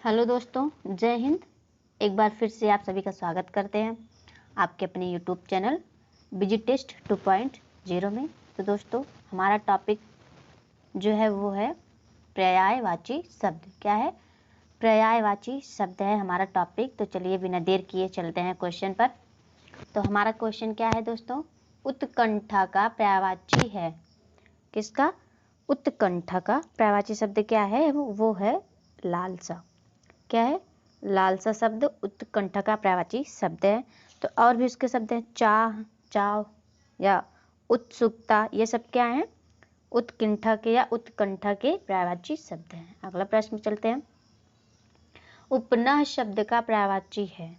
Hello दोस्तों, जय हिंद। एक बार फिर से आप सभी का स्वागत करते हैं आपके अपने यूट्यूब चैनल बिजी-टेस्ट 2.0 में। तो दोस्तों, हमारा टॉपिक जो है वो है पर्यायवाची शब्द। क्या है? पर्यायवाची शब्द है हमारा टॉपिक। तो चलिए बिना देर किए चलते हैं क्वेश्चन पर। तो हमारा क्वेश्चन क्या है दोस्तों? उत्कंठा का पर्यायवाची है। किसका? उत्कंठा का पर्यायवाची शब्द क्या है? वो है लालसा। क्या है? लालसा शब्द उत्कंठा का पर्यायवाची शब्द है। तो और भी उसके शब्द हैं चाह, चाव या उत्सुकता। ये सब क्या है? उत्कंठा के या उत्कंठा के पर्यायवाची शब्द हैं। अगला प्रश्न चलते हैं। उपनः शब्द का पर्यायवाची है।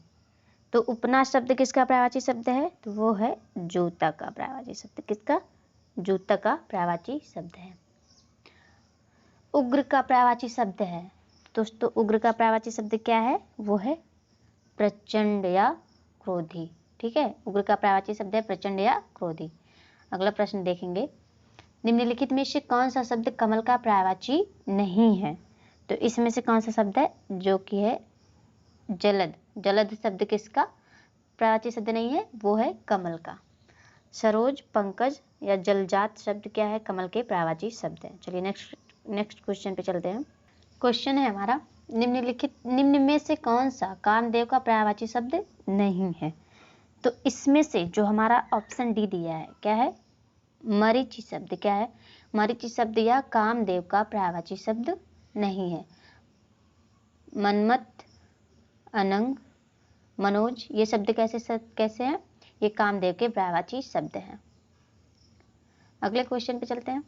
तो उपनः शब्द किसका पर्यायवाची शब्द है? तो वो है जूता का पर्यायवाची शब्द। किसका? जूता का पर्यायवाची शब्द है। उग्र का पर्यायवाची शब्द है। दोस्तों, उग्र का पर्यायवाची शब्द क्या है? वो है प्रचंड या क्रोधी। ठीक है, उग्र का पर्यायवाची शब्द है प्रचंड या क्रोधी। अगला प्रश्न देखेंगे। निम्नलिखित में से कौन सा शब्द कमल का पर्यायवाची नहीं है? तो इसमें से कौन सा शब्द है जो कि है जलद? जलद शब्द किसका पर्यायवाची शब्द नहीं है? वो है कमल का। सरोज, पंकज या जलजात शब्द क्या है? कमल के पर्यायवाची शब्द है। चलिए नेक्स्ट क्वेश्चन पे चलते हैं। क्वेश्चन है हमारा, निम्न में से कौन सा कामदेव का पर्यायवाची शब्द नहीं है? तो इसमें से जो हमारा ऑप्शन डी दिया है, क्या है? मरीचि शब्द। क्या है? मरीचि शब्द या कामदेव का पर्यायवाची शब्द नहीं है। मनमत, अनंग, मनोज ये शब्द कैसे हैं? ये कामदेव के पर्यायवाची शब्द हैं। अगले क्वेश्चन पे चलते हैं।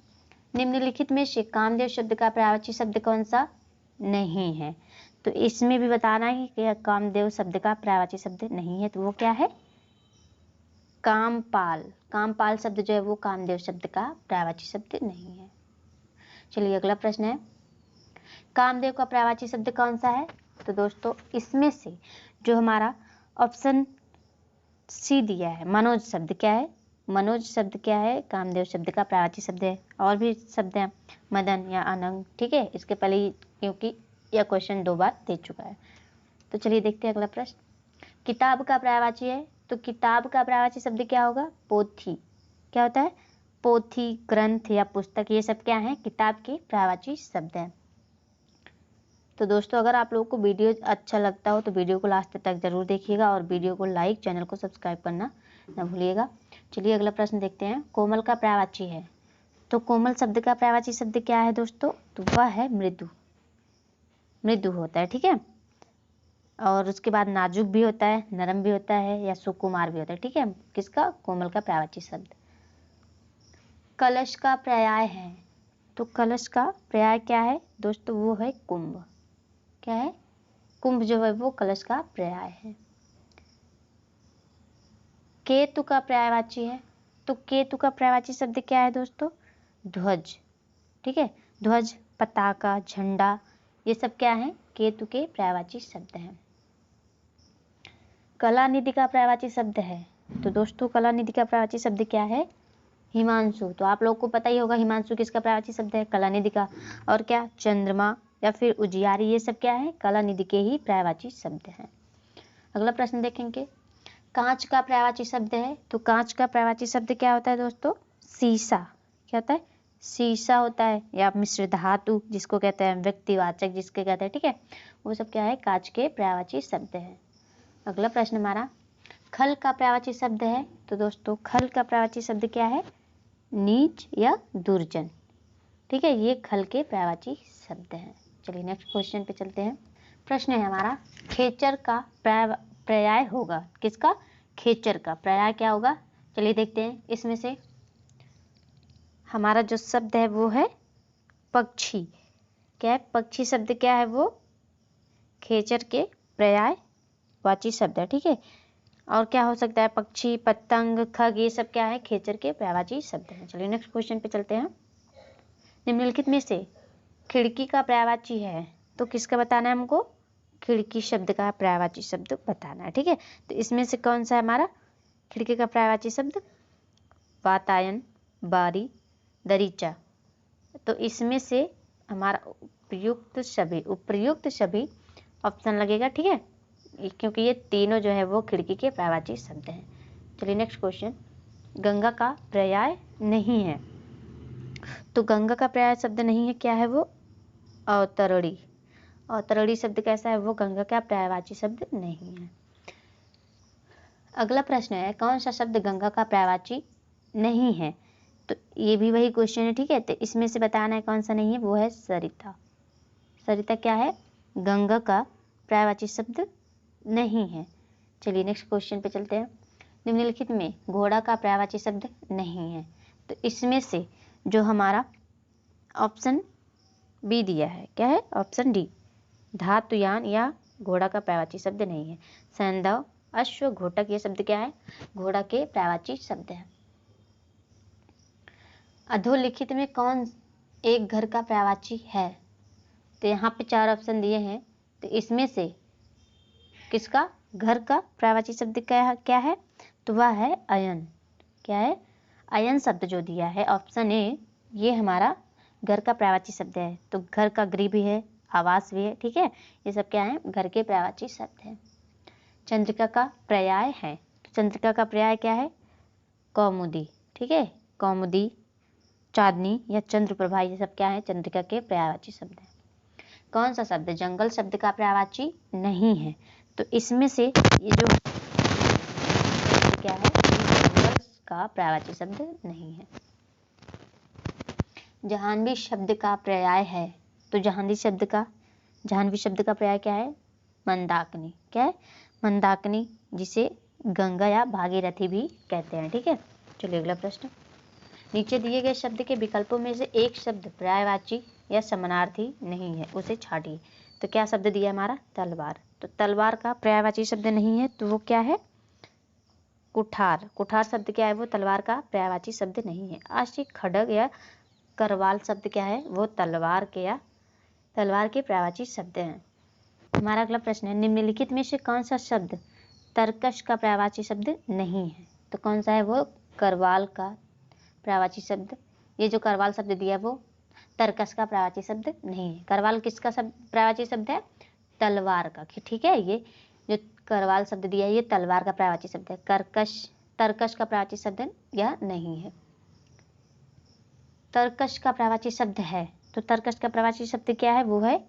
निम्नलिखित में से कामदेव शब्द का पर्यायवाची शब्द कौन सा नहीं है? तो इसमें भी बताना है कि कामदेव शब्द का पर्यायवाची शब्द नहीं है। तो वो क्या है? कामपाल। कामपाल शब्द जो है वो कामदेव शब्द का पर्यायवाची शब्द नहीं है। चलिए अगला प्रश्न है, कामदेव का पर्यायवाची शब्द कौन सा है? तो दोस्तों, इसमें से जो हमारा ऑप्शन सी दिया है मनोज शब्द। क्या है? मनोज शब्द क्या है? कामदेव शब्द का पर्यायवाची शब्द है। और भी शब्द हैं मदन या अनंग। ठीक है, इसके पहले ही क्योंकि यह क्वेश्चन 2 बार दे चुका है। तो चलिए देखते हैं अगला प्रश्न। किताब का पर्यायवाची है। तो किताब का पर्यायवाची शब्द क्या होगा? पोथी। क्या होता है? पोथी, ग्रंथ या पुस्तक ये सब क्या है? किताब के पर्यायवाची शब्द हैं। तो दोस्तों, अगर आप लोगों को वीडियो अच्छा लगता हो तो वीडियो को लास्ट तक जरूर देखिएगा और वीडियो को लाइक, चैनल को सब्सक्राइब करना न भूलिएगा। चलिए अगला प्रश्न देखते हैं। कोमल का पर्यायवाची है। तो कोमल शब्द का पर्यायवाची शब्द क्या है दोस्तों? तो वह है मृदु। मृदु होता है। ठीक है, और उसके बाद नाजुक भी होता है, नरम भी होता है या सुकुमार भी होता है। ठीक है, किसका? कोमल का पर्यायवाची शब्द। कलश का पर्याय है। तो कलश का पर्याय क्या है दोस्तों? वो है कुंभ। क्या है? कुंभ जो है वो कलश का पर्याय है। केतु का पर्यायवाची है। तो केतु का पर्यायवाची शब्द क्या है दोस्तों? ध्वज। ठीक है, ध्वज, पताका, झंडा ये सब क्या है? केतु के पर्यायवाची शब्द हैं। कलानिधि का पर्यायवाची शब्द है। तो दोस्तों, कलानिधि का पर्यायवाची शब्द क्या है? हिमांशु। तो आप लोगों को पता ही होगा हिमांशु किसका पर्यायवाची शब्द है? कलानिधि का। और क्या? चंद्रमा या फिर उजियारी ये सब क्या है? कलानिधि के ही पर्यायवाची शब्द हैं। अगला प्रश्न देखेंगे। कांच का पर्यायवाची शब्द है। तो कांच का पर्यायवाची शब्द क्या होता है दोस्तों? शीशा। क्या होता है? शीशा होता है या मिश्र धातु जिसको कहते हैं, व्यक्तिवाचक जिसके कहते हैं। ठीक है, वो सब क्या है? कांच के पर्यायवाची शब्द है। अगला प्रश्न हमारा, खल का पर्यायवाची शब्द है। तो दोस्तों, खल का पर्यायवाची शब्द क्या है? नीच या दुर्जन। ठीक है, ये खल के पर्यायवाची शब्द हैं। चलिए नेक्स्ट क्वेश्चन पे चलते हैं। प्रश्न है हमारा, खेचर का पर्याय होगा। किसका? खेचर का पर्याय क्या होगा? चलिए देखते हैं। इसमें से हमारा जो शब्द है वो है पक्षी। क्या है? पक्षी शब्द क्या है? वो खेचर के पर्यायवाची शब्द है। ठीक है, और क्या हो सकता है? पक्षी, पतंग, खग ये सब क्या है? खेचर के पर्यायवाची शब्द हैं। चलिए नेक्स्ट क्वेश्चन पे चलते हैं। निम्नलिखित में से खिड़की का पर्यायवाची है। तो किसका बताना है हमको? खिड़की शब्द का पर्यायवाची शब्द बताना है। ठीक है, तो इसमें से कौन सा है हमारा खिड़की का पर्यायवाची शब्द? वातायन, बारी, दरीचा। तो इसमें से हमारा उपर्युक्त सभी ऑप्शन लगेगा, ठीक है, क्योंकि ये तीनों जो है वो खिड़की के पर्यायवाची शब्द हैं। चलिए नेक्स्ट क्वेश्चन, गंगा का पर्याय नहीं है, तो गंगा का पर्याय शब्द नहीं है, क्या है वो? अवतरणी। अवतरणी शब्द कैसा है? वो गंगा का पर्यायवाची शब्द नहीं है। अगला प्रश्न है, कौन सा शब्द गंगा का पर्यायवाची नहीं है? तो ये भी वही क्वेश्चन है, ठीक है, तो इसमें से बताना है कौन सा नहीं है, वो है सरिता। सरिता क्या है? गंगा का पर्यायवाची शब्द नहीं है। चलिए नेक्स्ट क्वेश्चन पे चलते हैं। निम्नलिखित में घोड़ा का पर्यायवाची शब्द नहीं है, तो इसमें से जो हमारा ऑप्शन बी दिया है, क्या है? ऑप्शन डी, धातुयान या घोड़ा का पर्यायवाची शब्द नहीं है। सैंधव, अश्व, घोटक, ये शब्द क्या है? घोड़ा के पर्यायवाची शब्द है। अधोलिखित में कौन एक घर का पर्यायवाची है? तो यहाँ पे 4 ऑप्शन दिए हैं, तो इसमें से किसका घर का पर्यायवाची शब्द क्या है? तो वह है अयन। क्या है? अयन शब्द जो दिया है ऑप्शन ए, ये हमारा घर का पर्यायवाची शब्द है। तो घर का गृह भी है, आवास भी है, ठीक है, ये सब क्या है? घर के पर्यायवाची शब्द है। चंद्रिका का पर्याय है, तो चंद्रिका का पर्याय क्या है? कौमुदी, ठीक है, कौमुदी, चांदनी या चंद्रप्रभा, ये सब क्या है? चंद्रिका के पर्यायवाची शब्द है। कौन सा शब्द जंगल शब्द का पर्यायवाची नहीं है? तो इसमें से ये जो क्या है? जंगल का पर्यायवाची शब्द नहीं है। जाह्नवी शब्द का पर्याय है, तो जाह्नवी शब्द का पर्याय क्या है? मंदाकिनी। क्या है? मंदाकिनी, जिसे गंगा या भागीरथी भी कहते हैं, ठीक है। चलिए अगला प्रश्न, नीचे दिए गए शब्द के विकल्पों में से एक शब्द पर्यायवाची या समानार्थी नहीं है, उसे छांटिए। तो क्या शब्द दिया हमारा? तलवार। तो तलवार का पर्यायवाची शब्द नहीं है, तो वो क्या है? कुठार। कुठार शब्द क्या है? वो तलवार का पर्यायवाची शब्द नहीं है। आशी, खड्ग या करवाल शब्द क्या है? वो तलवार के पर्यायवाची शब्द हैं। हमारा अगला प्रश्न है, निम्नलिखित में से कौन सा शब्द तरकश का पर्यायवाची शब्द नहीं है? तो कौन सा है वो? करवाल का पर्यायवाची शब्द। ये जो करवाल शब्द दिया है वो तरकश का पर्यायवाची शब्द नहीं है। करवाल किसका पर्यायवाची शब्द है? तलवार का, ठीक है। ये जो करवाल शब्द दिया है ये तलवार का पर्यायवाची शब्द है। तरकश का पर्यायवाची शब्द यह नहीं है। तरकश का पर्यायवाची शब्द है, तो तरकश का पर्यायवाची शब्द क्या है? वो है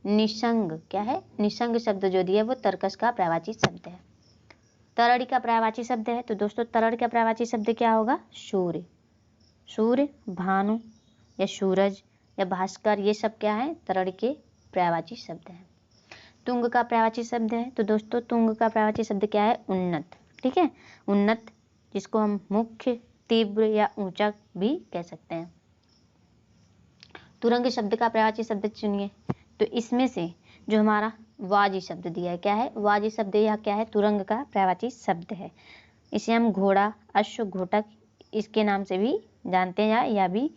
निसंग। क्या है? निसंग शब्द जो दिया है वो तरकश का पर्यायवाची शब्द है। तरड़ी का पर्यायवाची शब्द है, तो दोस्तों तरड़ का पर्यायवाची शब्द क्या होगा? सूर्य। सूर्य, भानु या सूरज या भास्कर, ये सब क्या है? तरड़ के पर्यायवाची शब्द है। तुंग का पर्यायवाची शब्द है, तो दोस्तों तुंग का पर्यायवाची शब्द क्या है? उन्नत, ठीक है, उन्नत, जिसको हम मुख्य, तीव्र या ऊंचा भी कह सकते हैं। तुरंग शब्द का पर्यायवाची शब्द चुनिए, तो इसमें से जो हमारा वाजी शब्द दिया है, क्या है? वाजी शब्द यह क्या है? तुरंग का पर्यायवाची शब्द है। इसे हम घोड़ा, अश्व, घोटक इसके नाम से भी जानते हैं, यह भी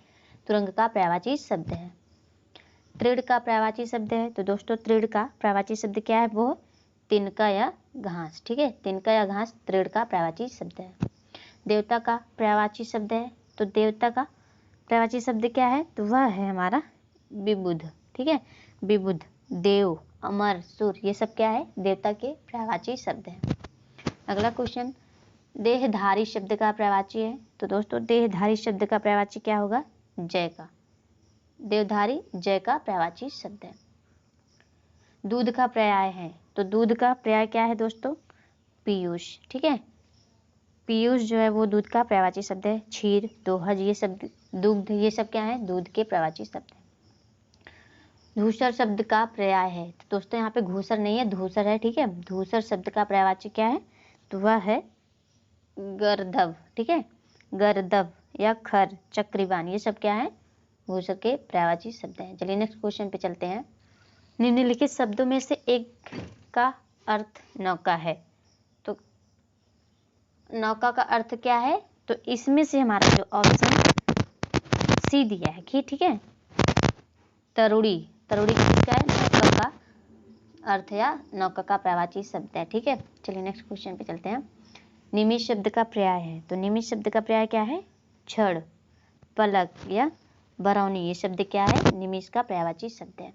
तुरंग का पर्यायवाची शब्द है। तृण का पर्यायवाची शब्द है, तो दोस्तों तृण का पर्यायवाची शब्द क्या है? वो तिनका या घास, ठीक है, तिनका या घास तृण का पर्यायवाची शब्द है। देवता का पर्यायवाची शब्द है, तो देवता का पर्यायवाची शब्द क्या है? तो वह है हमारा विबुध, ठीक है, विबुध, देव, अमर, सुर, ये सब क्या है? देवता के पर्यायवाची शब्द है। अगला क्वेश्चन, देहधारी शब्द का पर्यायवाची है, तो दोस्तों देहधारी शब्द का पर्यायवाची क्या होगा? जय का। देवधारी जय का पर्यायवाची शब्द है। दूध का पर्याय है, तो दूध का पर्याय क्या है दोस्तों? पीयूष, ठीक है, पीयूष जो है वो दूध का पर्यायवाची शब्द है। क्षीर, दोहज, ये सब दुग्ध, ये सब क्या है? दूध के पर्यायवाची शब्द है। धूसर शब्द का पर्याय है, तो दोस्तों यहाँ पे घूसर नहीं है, धूसर है, ठीक है। धूसर शब्द का पर्यायवाची क्या है? तो वह है गर्दभ, ठीक है, गर्दभ या खर, चक्रीवान, ये सब क्या है? घूसर के पर्यायवाची शब्द हैं। चलिए नेक्स्ट क्वेश्चन पे चलते हैं। निम्नलिखित शब्दों में से एक का अर्थ नौका है, तो नौका का अर्थ क्या है? तो इसमें से हमारा जो ऑप्शन सी दिया है, ठीक है, तरुड़ी। तरुड़ी किसका है? नौका का अर्थ या नौका का पर्यायवाची शब्द है, ठीक है। चलिए नेक्स्ट क्वेश्चन पे चलते हैं। निमिष शब्द का पर्याय है, तो निमिष शब्द का पर्याय क्या है? क्षण, पलक या बरौनी, ये शब्द क्या है? निमिष का पर्यायवाची शब्द है।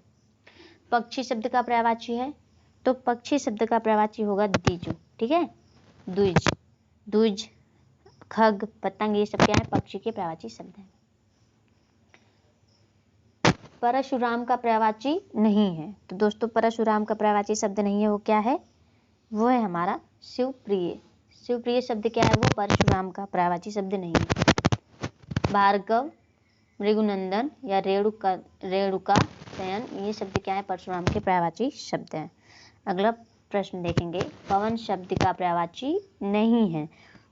पक्षी शब्द का पर्यायवाची है, तो पक्षी शब्द का पर्यायवाची होगा द्विज, ठीक है। द्विज, द्विज, खग, पतंग, ये सब क्या है, पक्षी के पर्यायवाची शब्द हैं। परशुराम का पर्यायवाची नहीं है, तो दोस्तों परशुराम का पर्यायवाची शब्द नहीं है, वो क्या है, वो है हमारा शिवप्रिय। शिवप्रिय शब्द क्या है, वो परशुराम का पर्यायवाची शब्द नहीं है। भार्गव, मृगुनंदन या रेणुका शयन, ये शब्द क्या है, परशुराम के पर्यायवाची शब्द हैं। अगला प्रश्न देखेंगे, पवन शब्द का पर्यायवाची नहीं है,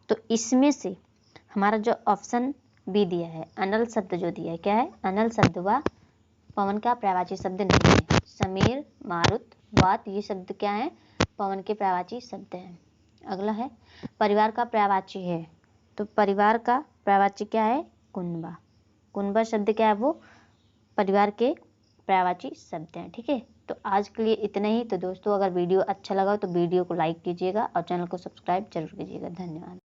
तो इसमें से हमारा जो ऑप्शन बी दिया है, अनल शब्द जो दिया है, क्या है, अनल शब्द व पवन का पर्यायवाची शब्द नहीं है। समीर, मारुत, वात, ये शब्द क्या है, पवन के पर्यायवाची शब्द हैं। अगला है परिवार का पर्यायवाची है, तो परिवार का पर्यायवाची क्या है, कुनबा। कुनबा शब्द क्या है, वो परिवार के पर्यायवाची शब्द हैं, ठीक है। तो आज के लिए इतना ही। तो दोस्तों अगर वीडियो अच्छा लगा तो वीडियो को लाइक कीजिएगा और चैनल को सब्सक्राइब जरूर कीजिएगा। धन्यवाद।